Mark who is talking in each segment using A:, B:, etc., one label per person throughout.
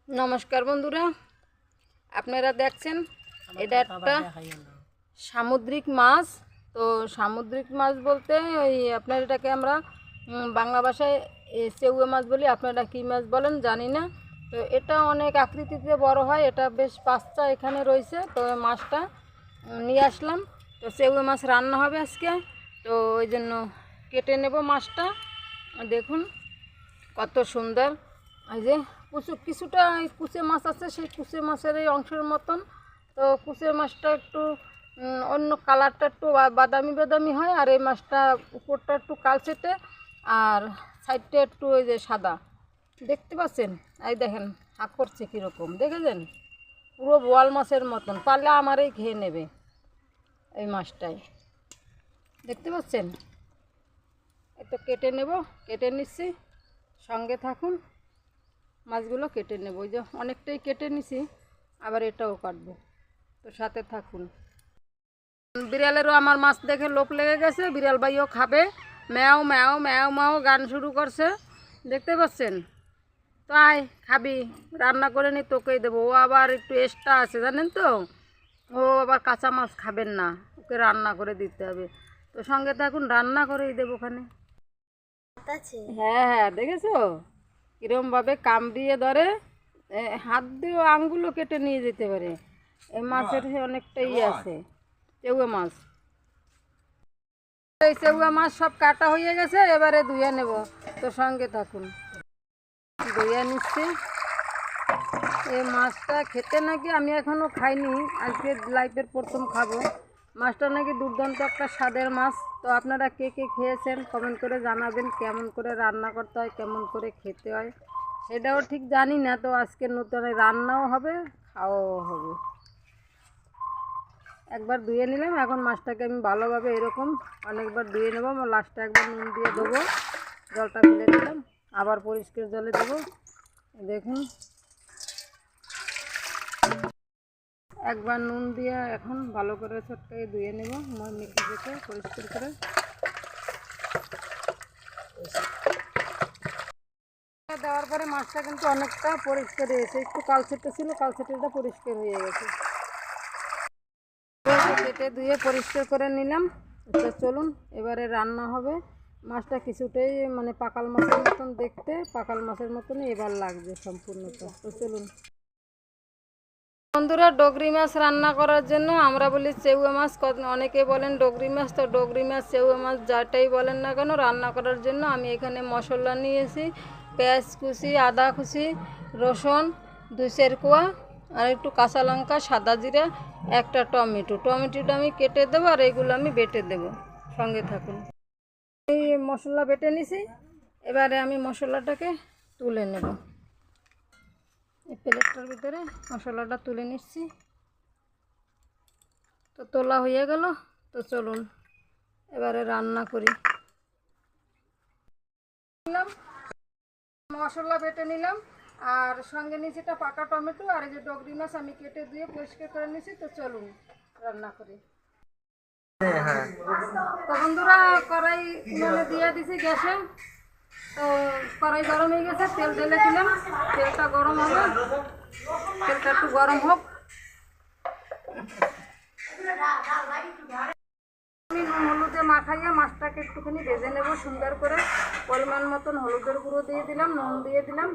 A: নমস্কার বন্ধুরা, আপনারা দেখছেন এটা একটা সামুদ্রিক মাছ। তো সামুদ্রিক মাছ বলতে ওই আপনার এটাকে আমরা বাংলা ভাষায় চেউয়া মাছ বলি, আপনারা কী মাছ বলেন জানি না। তো এটা অনেক আকৃতিতে বড় হয়, এটা বেশ বাচ্চা এখানে রয়েছে। তো মাছটা নিয়ে আসলাম, তো চেউয়া মাছ রান্না হবে আজকে। তো ওই জন্য কেটে নেব মাছটা। দেখুন কত সুন্দর। এই যে কিছুটা কুচে মাছ আছে, সেই কুচে মাছের এই অংশের মতন। তো কুচে মাছটা একটু অন্য কালারটা একটু বাদামি বাদামি হয়, আর এই মাছটা উপরটা একটু কালচেটে আর সাইডটা একটু ওই যে সাদা। দেখতে পাচ্ছেন? এই দেখেন হাঁক করছে কীরকম, দেখেছেন? পুরো বোয়াল মাছের মতন, পারলে আমারই খেয়ে নেবে এই মাছটাই। দেখতে পাচ্ছেন? একটু কেটে নেব, কেটে নিচ্ছি, সঙ্গে থাকুন। মাছগুলো কেটে নেব, ওই যে অনেকটাই কেটে নিছি, আবার এটাও কাটবো, তো সাথে থাকুন। বিড়ালেরও আমার মাছ দেখে লোভ লেগে গেছে, বিড়াল ভাইও খাবে। ম্যাও ম্যাও ম্যাও ম্যাও গান শুরু করছে, দেখতে পাচ্ছেন? তো আয় খাবি, রান্না করে নি, তোকেই দেবো। ও আবার একটু এক্সট্রা আছে জানেন তো, ও আবার কাঁচা মাছ খাবেন না, ওকে রান্না করে দিতে হবে। তো সঙ্গে থাকুন, রান্না করেই দেবো ওখানে। হ্যাঁ হ্যাঁ, দেখেছো কিরমভাবে কামড়িয়ে ধরে, হাত দিয়ে আঙ্গুলও কেটে নিয়ে যেতে পারে। এই মাছের অনেকটাই আছে, চেউয়া মাছ। এই চেউয়া মাছ সব কাটা হয়ে গেছে, এবারে ধুয়ে নেব, তো সঙ্গে থাকুন। ধুয়ে নিচ্ছি। এই মাছটা খেতে নাকি আমি এখনও খাইনি, আজকে লাইফের প্রথম খাবো। মাছটা নাকি দুর্দান্ত একটা স্বাদের মাছ। তো আপনারা কে কে খেয়েছেন কমেন্ট করে জানাবেন, কেমন করে রান্না করতে হয়, কেমন করে খেতে হয় সেটাও ঠিক জানি না। তো আজকে নতুন রান্নাও হবে, খাওয়াও হবে। একবার ধুয়ে নিলাম, এখন মাছটাকে আমি ভালোভাবে এরকম অনেকবার ধুয়ে নেবো। লাস্টে একবার নুন দিয়ে দেবো, জলটা ফেলে দিলাম, আবার পরিষ্কার জলে দেবো। দেখুন একবার নুন দিয়ে এখন ভালো করে ছোট্টকে ধুয়ে নেব, মেখে রেখে পরিষ্কার করে। দেওয়ার পরে মাছটা কিন্তু অনেকটা পরিষ্কার হয়েছে, একটু কালচেটে ছিল, কালচেটেটা পরিষ্কার হয়ে গেছে। কেটে ধুয়ে পরিষ্কার করে নিলাম। তো চলুন এবারে রান্না হবে। মাছটা কিছুটাই মানে পাকাল মাছের মতন দেখতে, পাকাল মাছের মতনই এবার লাগবে সম্পূর্ণটা। তো চলুন বন্ধুরা, ডগরি মাছ রান্না করার জন্য আমরা বলি চেউয়া মাছ, অনেকে বলেন ডগরি মাছ। তো ডগরি মাছ চেউয়া মাছ যাটাই বলেন না কেন, রান্না করার জন্য আমি এখানে মশলা নিয়েছি। পেঁয়াজ কুচি, আদা কুচি, রসুন 2 কোয়া, আর একটু কাঁচা লঙ্কা, সাদা জিরা, একটা টমেটোটা আমি কেটে দেবো, আর এইগুলো আমি বেটে দেবো। সঙ্গে থাকুন। এই মশলা বেটে নিছি, এবারে আমি মশলাটাকে তুলে নেব। এই প্লেটটার ভিতরে মশলাটা তুলে নিচ্ছি। তো তোলা হয়ে গেল, তো চলুন এবারে রান্না করি। মশলা বেটে নিলাম, আর সঙ্গে নিয়েছি একটা পাকা টমেটো, আর এই যে ডগরি মাছ আমি কেটে দিয়ে পরিষ্কার করে নিয়েছি। তো চলুন রান্না করি। তো বন্ধুরা, কড়াই উনুনে দিয়ে দিছি গ্যাসে। তো কড়াই গরম হয়ে গেছে, তেল ঢেলে দিলাম। তেলটা গরম হবে, তেলটা একটু গরম হোক। আমি নুন হলুদে মাখাইয়া মাছটাকে একটুখানি ভেজে নেব সুন্দর করে। পরিমাণ মতন হলুদের গুঁড়ো দিয়ে দিলাম, নুন দিয়ে দিলাম,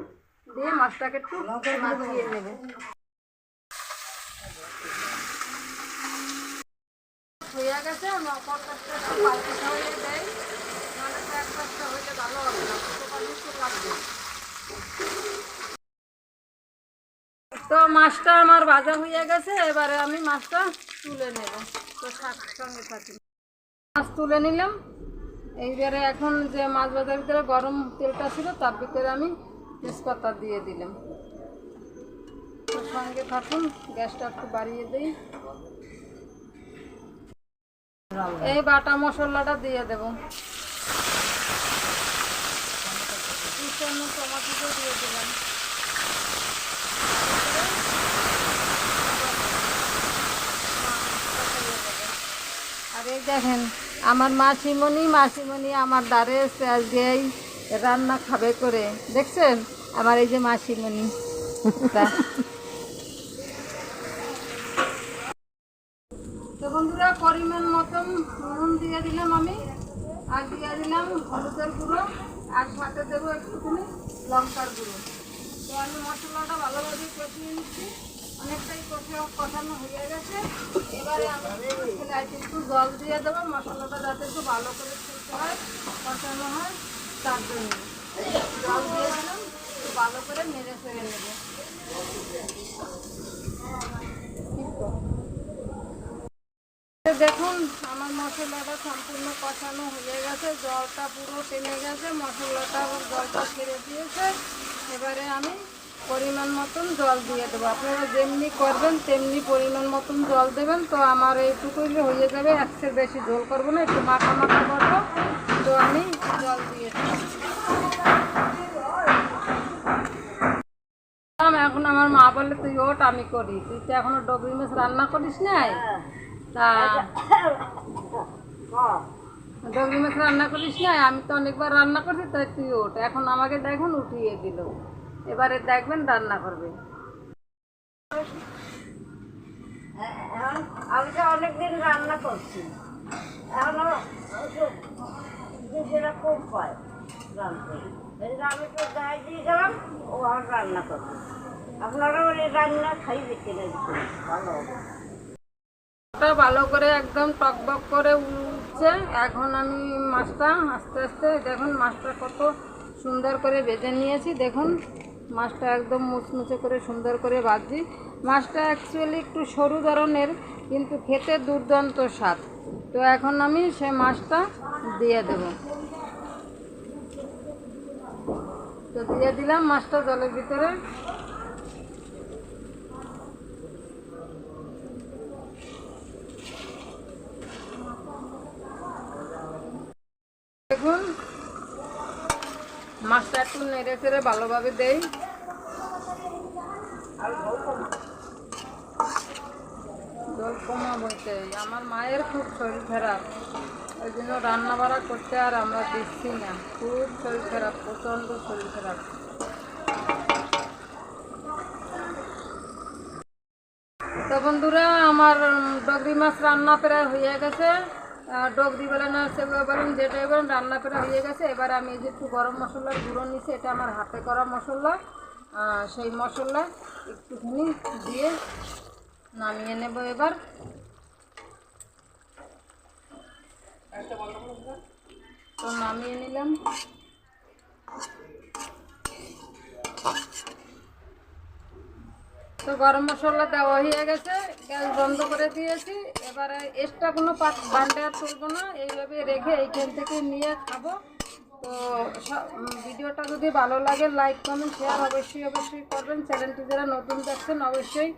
A: দিয়ে মাছটাকে একটু মাখিয়ে নেব। হয়ে গেছে, পাল্টিটা হয়ে দেয়, নাহলে তো এক পাশটা হইলে ভালো হবে না, লাগবে। তো মাছটা আমার ভাজা হয়ে গেছে, এবারে আমি মাছটা তুলে নেব। তো সঙ্গে থাকি। মাছ তুলে নিলাম। এইবারে এখন যে মাছ ভাজার ভিতরে গরম তেলটা ছিল, তার ভিতরে আমি তেজপাতা দিয়ে দিলাম। তো সঙ্গে থাকুন, গ্যাসটা একটু বাড়িয়ে দিই। এই বাটা মশলাটা দিয়ে দেব, টমেটো দিয়ে দিলাম। আর এই দেখেন আমার মাসিমণি আমার দ্বারে আজকে রান্না খাবে করে, দেখছেন? আমার এই যে মাসিমণি, তো বন্ধুরা পরিমাণ মতন নুন দিয়ে দিলাম আমি, আর দিয়ে দিলাম হলুদের গুঁড়ো, আর সাথে দেবো একটুখানি লঙ্কার গুঁড়ো। তো আমি মশলাটা ভালোভাবে কষিয়ে নিচ্ছি, অনেকটাই কষানো হয়ে গেছে। এবারে আমি একটু জল দিয়ে দেবো, মশলাটা যাতে একটু ভালো করে ছুলতে হয়, কষানো হয়, তার জন্য জল দিয়ে দিলাম। একটু ভালো করে নেড়ে ফেড়ে নেবো। দেখুন আমার মশলাটা সম্পূর্ণ কষানো হয়ে গেছে, জলটা পুরো টেনে গেছে, মশলাটা জলটা ছেড়ে দিয়েছে। এবারে আমি পরিমাণ মতন জল দিয়ে দেবো। আপনারা যেমনি করবেন তেমনি পরিমাণ মতন জল দেবেন। তো আমার এইটুকুই হয়ে যাবে, একসের বেশি ঝোল করবো না, একটু মাখা মাখা করবো। তো আমি জল দিয়ে দেবো। এখন আমার মা বলে তুই ওঠ আমি করি, তুই তো এখনো ডগরি মাছ রান্না করিস নাই, তা ডগরি মাছ রান্না করিস নাই, আমি তো অনেকবার রান্না করছি, তাই তুই ওঠ। এখন আমাকে দেখুন উঠিয়ে দিল, এবারে দেখবেন রান্না করবে।
B: আমি তো অনেকদিন রান্না করছি, এখনো সেটা কম পায় রান্না। আমি তো গায়ে দিয়ে গেলাম, ও আমার রান্না করবে। আপনারা মানে রান্না খাইবে কিনে ভালো
A: ভালো করে একদম টকবক করে উঠছে। এখন আমি মাছটা আস্তে আস্তে দেখুন, মাছটা কত সুন্দর করে ভেজে নিয়েছি। দেখুন মাছটা একদম মুচমুচে করে সুন্দর করে ভাজি। মাছটা অ্যাকচুয়ালি একটু সরু ধরনের, কিন্তু খেতে দুর্দান্ত স্বাদ। তো এখন আমি সেই মাছটা দিয়ে দেব। তো দিয়ে দিলাম মাছটা জলের ভিতরে। দেখুন মাছটা একটু নেড়ে চেড়ে ভালোভাবে দেই। জল কমা বলতে আমার মায়ের খুব শরীর খারাপ, ওই জন্য রান্না বাড়া করতে আর আমরা দিচ্ছি না। খুব শরীর খারাপ, প্রচণ্ড শরীর খারাপ। তো বন্ধুরা আমার ডগরি মাছ রান্না প্রায় হয়ে গেছে। ডগরি বলেন আর সেগুলো বলেন, যেটাই বলেন, রান্না প্রায় হয়ে গেছে। এবার আমি যে একটু গরম মশলার গুঁড়ো নিচ্ছি, এটা আমার হাতে করা মশলা। সেই মশলা একটুখানি দিয়ে নামিয়ে নেব। এবার তো নামিয়ে নিলাম। তো গরম মশলা দেওয়া হয়ে গেছে, গ্যাস বন্ধ করে দিয়েছি। এবারে এক্সট্রা কোনো বান্ডে আর তুলবো না, এইভাবে রেখে এইখান থেকে নিয়ে খাবো। তো ভিডিওটা যদি ভালো লাগে লাইক কমেন্ট শেয়ার অবশ্যই করবেন। চ্যানেলটি যারা নতুন দেখছেন অবশ্যই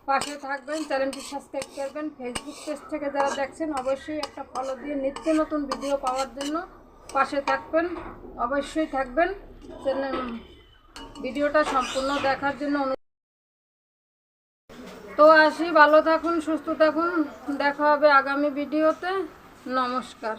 A: পাশে থাকবেন, চ্যানেলটি সাবস্ক্রাইব করবেন। ফেসবুক পেজ থেকে যারা দেখছেন অবশ্যই একটা ফলো দিয়ে নিত্য নতুন ভিডিও পাওয়ার জন্য পাশে থাকবেন, অবশ্যই থাকবেন। ভিডিওটা সম্পূর্ণ দেখার জন্য তো আসি, ভালো থাকুন, সুস্থ থাকুন, দেখা হবে আগামী ভিডিওতে। নমস্কার।